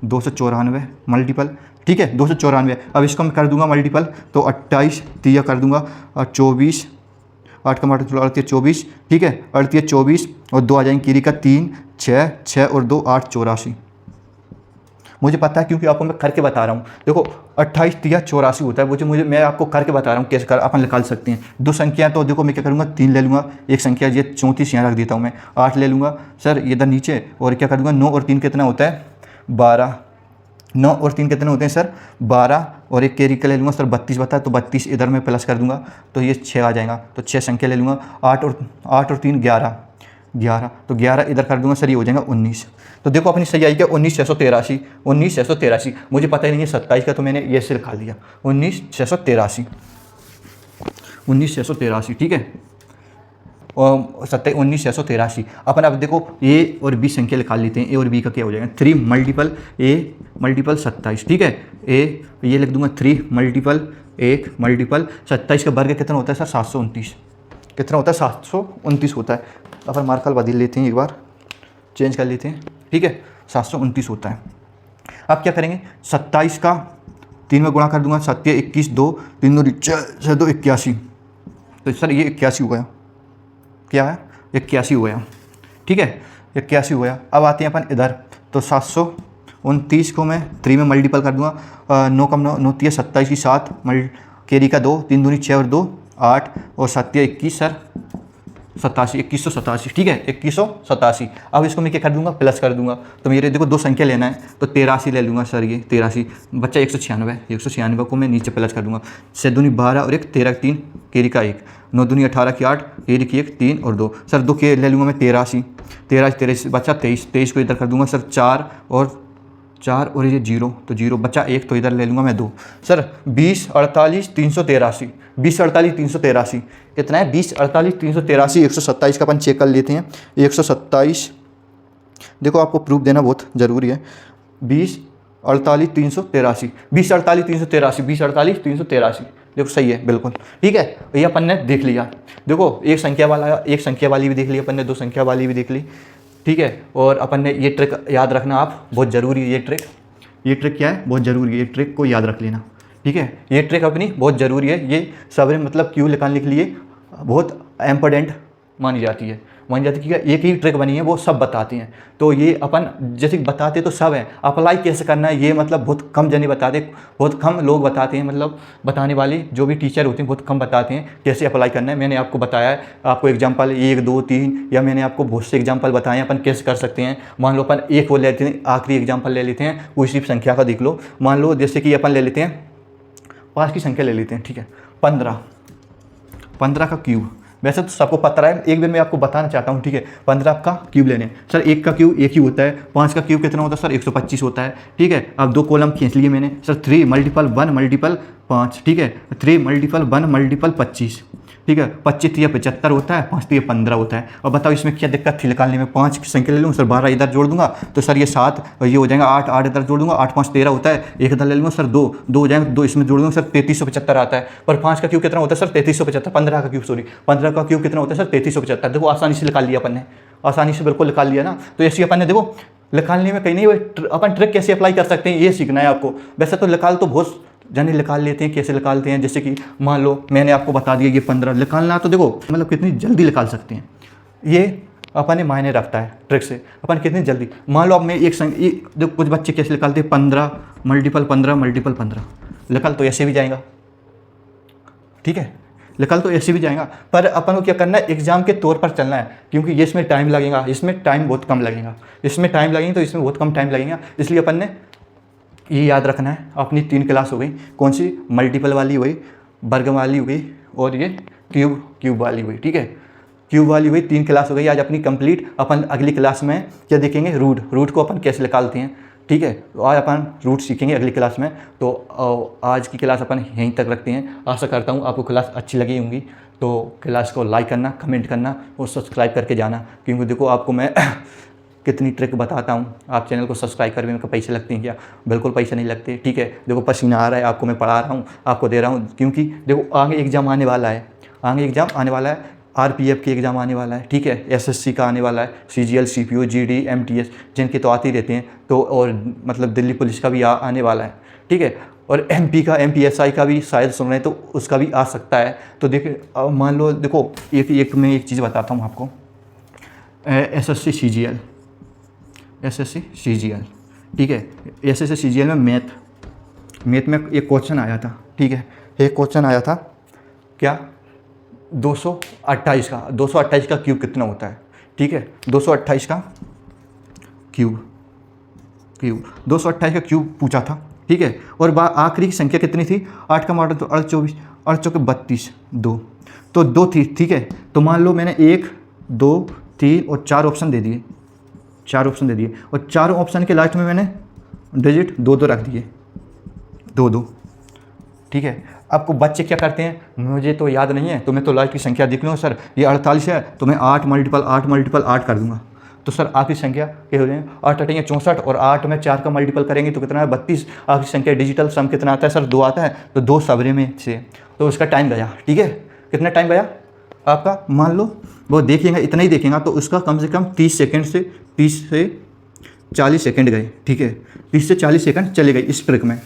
294 मल्टीपल। ठीक है, 294। अब इसको मैं कर दूंगा मल्टीपल, तो 28 3 कर दूंगा और 24, 8 का मल्टीपल 38 24। ठीक है, 38 24 और 2 आ जाएंगे कैरी का 3 6 6 और 2 8 84। मुझे पता है क्योंकि आपको मैं करके बता रहा हूँ। देखो 28 3 84 होता है। मुझे मैं आपको करके बता रहा हूँ कैसे कर अपन निकाल सकते हैं। 2 संख्या तो देखो मैं क्या करूँगा? 3 ले लूँगा। एक संख्या ये 34 यहाँ रख देता हूँ मैं। 8 ले लूँगा सर ये इधर नीचे, और क्या कर दूँगा? 9 और 3 कितना होता है? 12। 9 और 3 कितने होते हैं सर? 12। और एक कैरी का ले लूँगा सर 32 बता, तो 32 इधर में प्लस कर दूँगा, तो ये 6 आ जाएगा। तो 6 संख्या ले लूँगा। 8 और 3 11, तो 11 इधर कर दूँगा सर, ये हो जाएगा 19। तो देखो अपनी सही आई क्या? 19,683। 19,683 मुझे पता ही नहीं है 27 का, तो मैंने ये से लिखा दिया 19,683। 19,683 ठीक है, और 19,683। अपन अब देखो ए और बी संख्या निकाल लेते हैं। ए और बी का क्या हो जाएगा? 3 मल्टीपल ए मल्टीपल 27। ठीक है, ए ये लिख दूंगा 3 मल्टीपल 1 मल्टीपल 27 का वर्ग कितना होता है सर? 729। कितना होता है? 729 होता है। अपन मार्कर बदल लेते हैं, एक बार चेंज कर लेते हैं। ठीक है, 729 होता है। अब क्या करेंगे? 27 का 3 में गुणा कर दूंगा। 7 21 2 3 2 6 2 81। तो सर ये 81 हो गया। क्या है? 81 हो गया। ठीक है, 81 हो गया। अब आते हैं अपन इधर, तो 729 को मैं 3 में मल्टीपल कर दूंगा। 9 कम 9 3 27 की 7 कैरी का 2 3 दूनी 6 और 2 8 और 7 21 सर 87, 2187, ठीक है 2187। अब इसको मैं क्या कर दूंगा, प्लस कर दूंगा। तो मेरे देखो दो संख्या लेना है तो 83 ले लूँगा सर, ये 83 बच्चा 196, 196 को मैं नीचे प्लस कर दूंगा। 6 दूनी 12 और 1 13 3 केरी का 1, 9 दूनी 18 की 8 केरी की 1 3 और 2 सर 2 के ले लूँगा मैं 83, 13 बच्चा 23, 23 को इधर कर दूंगा सर 4 और ये 0 तो 0 बच्चा 1 तो इधर ले लूँगा मैं 2 सर 20 48 383, 20 48 383 कितना है, 20 48 383, 127 का अपन चेक कर लेते हैं। 127 देखो आपको प्रूफ देना बहुत ज़रूरी है। 20 48 383, 20 48 383, 20 48 383 देखो सही है बिल्कुल, ठीक है। ये अपन ने देख लिया, देखो एक संख्या वाली भी देख ली अपन ने, 2 संख्या वाली भी देख ली, ठीक है। और अपन ने ये ट्रिक याद रखना आप, बहुत ज़रूरी है ये ट्रिक क्या है, बहुत ज़रूरी है, ये ट्रिक को याद रख लेना, ठीक है। ये ट्रिक अपनी बहुत ज़रूरी है, ये सब मतलब क्यू निकालने के लिए बहुत इम्पोर्टेंट मानी जाती है कि एक ही ट्रिक बनी है, वो सब बताते हैं। तो ये अपन जैसे बताते तो सब है, अप्लाई कैसे करना है ये मतलब बहुत कम जने बताते, बहुत कम लोग बताते हैं, मतलब बताने वाले जो भी टीचर होते हैं बहुत कम बताते हैं कैसे अप्लाई करना है। मैंने आपको बताया है, आपको एग्जाम्पल 1 2 3 या मैंने आपको बहुत से एग्जाम्पल बताए हैं अपन कैसे कर सकते हैं। मान लो अपन एक वो लेते हैं, आखिरी एग्जाम्पल ले लेते हैं, कोई सिर्फ संख्या का देख लो। मान लो जैसे कि अपन ले लेते हैं 5 की संख्या ले लेते हैं, ठीक है। 15 का क्यूब, वैसे तो सबको पता है, एक दिन मैं आपको बताना चाहता हूँ, ठीक है। 15 का क्यूब लेने सर, 1 का क्यूब 1 ही होता है, 5 का क्यूब कितना होता है सर 125 होता है, ठीक है। अब 2 कॉलम खींच लिए मैंने सर, 3 मल्टीपल 1 मल्टीपल 5, ठीक है। 3 मल्टीपल 1 मल्टीपल 25, ठीक है। 25 या 75 होता है, 5 या 15 होता है। और बताओ इसमें क्या दिक्कत थी निकालने में, 5 की संख्या ले लूँ सर, 12 इधर जोड़ दूंगा तो सर ये 7 और ये हो जाएगा 8, 8 इधर जोड़ दूंगा, 8 5 13 होता है, एक इधर ले लूँगा सर 2 हो जाएंगे, 2 इसमें जोड़ दूंगा सर 3375 आता है। पर 5 का क्यूब कितना होता है सर 3375, 15 का क्यूब सॉरी 15 का क्यूब कितना होता है सर 3375। देखो आसानी से निकाल लिया अपन ने, आसानी से बिल्कुल निकाल लिया ना। तो ऐसे अपन ने देखो निकालने में कहीं नहीं, अपन ट्रिक कैसे अप्लाई कर सकते हैं ये सीखना है आपको। वैसे तो निकाल तो बहुत जाने निकाल लेते हैं, कैसे निकालते हैं, जैसे कि मान लो मैंने आपको बता दिया ये 15 निकालना, तो देखो मतलब कितनी जल्दी निकाल सकते हैं, ये अपन ने मायने रखता है ट्रिक से, अपन कितनी जल्दी। मान लो अब मैं एक देखो कुछ बच्चे कैसे निकालते हैं, 15 मल्टीपल 15 मल्टीपल 15, निकल तो ऐसे भी जाएगा, ठीक है, निकल तो ऐसे भी जाएगा। पर अपन को क्या करना है, एग्जाम के तौर पर चलना है, क्योंकि ये इसमें टाइम लगेगा, इसमें टाइम बहुत कम लगेगा, इसमें टाइम लगेगा तो इसमें बहुत कम टाइम लगेगा। इसलिए अपन ने ये याद रखना है। अपनी 3 क्लास हो गई, कौन सी, मल्टीपल वाली हुई, वर्ग वाली हुई और ये क्यूब वाली हुई, ठीक है। क्यूब वाली हुई 3 क्लास हो गई आज अपनी कंप्लीट। अपन अगली क्लास में क्या देखेंगे, रूट को अपन कैसे निकालते हैं, ठीक है। तो आज अपन रूट सीखेंगे अगली क्लास में। तो आज की क्लास अपन यहीं तक रखते हैं। आशा करता हूँ आपको क्लास अच्छी लगी होंगी, तो क्लास को लाइक करना, कमेंट करना और सब्सक्राइब करके जाना, क्योंकि देखो आपको मैं कितनी ट्रिक बताता हूँ। आप चैनल को सब्सक्राइब करने में पैसे लगते हैं क्या, बिल्कुल पैसे नहीं लगते, ठीक है। देखो पसीना आ रहा है, आपको मैं पढ़ा रहा हूँ, आपको दे रहा हूँ, क्योंकि देखो आगे एग्ज़ाम आने वाला है, RPF की एग्ज़ाम आने वाला है, ठीक है। SSC का आने वाला है, CGL CPO GD MTS जिनके तो आते ही रहते हैं, तो और मतलब दिल्ली पुलिस का भी आने वाला है, ठीक है। और MP का MPSI का भी शायद सुन रहे हैं, तो उसका भी आ सकता है। तो देखिए मान लो, देखो मैं एक चीज़ बताता हूँ आपको, SSC CGL, ठीक है। SSC CGL में मैथ में एक क्वेश्चन आया था, ठीक है। एक क्वेश्चन आया था क्या, 228 का क्यूब कितना होता है, ठीक है। 228 का क्यूब 228 का क्यूब पूछा था, ठीक है। और आखिरी की संख्या कितनी थी, 8 का मॉडल तो 24, 8 चौके 32, 2 तो 2 थी, ठीक है। तो मान लो मैंने 1 2 3 और 4 ऑप्शन दे दिए, और चारों ऑप्शन के लास्ट में मैंने डिजिट 2 रख दिए, 2, ठीक है। आपको बच्चे क्या करते हैं, मुझे तो याद नहीं है, तो मैं तो लास्ट की संख्या देख लूँगा सर, ये 48 है तो मैं 8 मल्टीपल 8 कर दूंगा, तो सर आपकी संख्या क्या हो जाएगी, 8 8 64 और 8 में 4 का मल्टीपल करेंगे तो कितना है 32। आपकी संख्या डिजिटल सम कितना आता है सर, 2 आता है, तो 2 सवरे में से, तो उसका टाइम गया, ठीक है। कितना टाइम गया आपका, मान लो वो देखेंगे, इतना ही देखेंगे तो उसका कम से कम 30 से 40 सेकंड गए, ठीक है। 30 से 40 सेकंड चले गए इस ट्रिक में।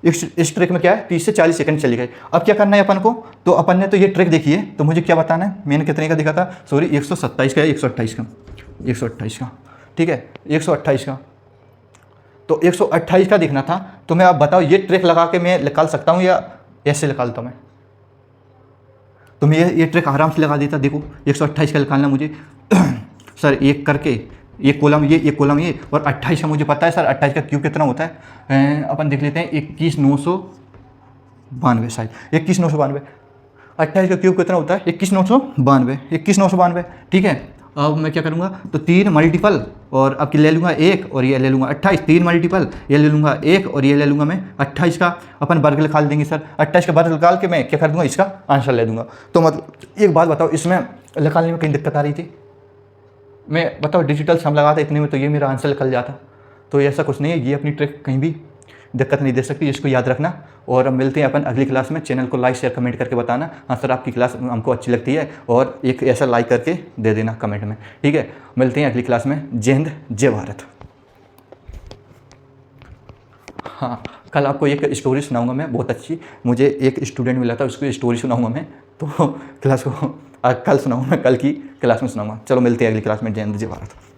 इस ट्रिक में क्या है, 30 से 40 सेकंड चले गए। अब क्या करना है अपन को, तो अपन ने तो ये ट्रिक देखी है, तो मुझे क्या बताना है, मैंने कितने का दिखा था, सॉरी 127 का, 128 का, ठीक है, 128 का, तो 128 का देखना था। तो मैं आप बताओ ये ट्रिक लगा के मैं निकाल सकता हूँ या ऐसे निकालता हूँ मैं, तो मैं ये ट्रिक आराम से लगा देता। देखो 128 का निकालना मुझे सर एक करके एक कॉलम ये और 28 का मुझे पता है सर 28 का क्यूब कितना होता है। अपन देख लेते हैं 21,992 शायद 21,992। 28 का क्यूब कितना होता है 21,992। ठीक है, अब मैं क्या करूँगा तो 3 मल्टीपल और अब ले लूँगा 1 और ये ले लूँगा 28, 3 मल्टीपल ये ले लूँगा 1 और ये ले लूँगा मैं 28 का अपन वर्ग निकाल देंगे सर। 28 का वर्ग निकाल के मैं क्या कर दूँगा इसका आंसर ले दूँगा। तो मतलब एक बात बताओ, इसमें निकालने में कहीं दिक्कत आ रही थी? मैं बताओ डिजिटल सम लगाता इतने में तो ये मेरा आंसर निकल जाता। तो ऐसा कुछ नहीं है, ये अपनी ट्रिक कहीं भी दिक्कत नहीं दे सकती, इसको याद रखना। और अब मिलते हैं अपन अगली क्लास में। चैनल को लाइक शेयर कमेंट करके बताना हाँ सर आपकी क्लास हमको अच्छी लगती है, और एक ऐसा लाइक करके दे देना कमेंट में। ठीक है, मिलते हैं अगली क्लास में। जय हिंद जय भारत। हाँ, कल आपको एक स्टोरी सुनाऊंगा मैं बहुत अच्छी। मुझे एक स्टूडेंट मिला था, उसको स्टोरी सुनाऊंगा मैं, तो क्लास को कल सुनाऊंगा, मैं कल की क्लास में सुनाऊंगा। चलो मिलते हैं अगली क्लास में। जय हिंद जय भारत।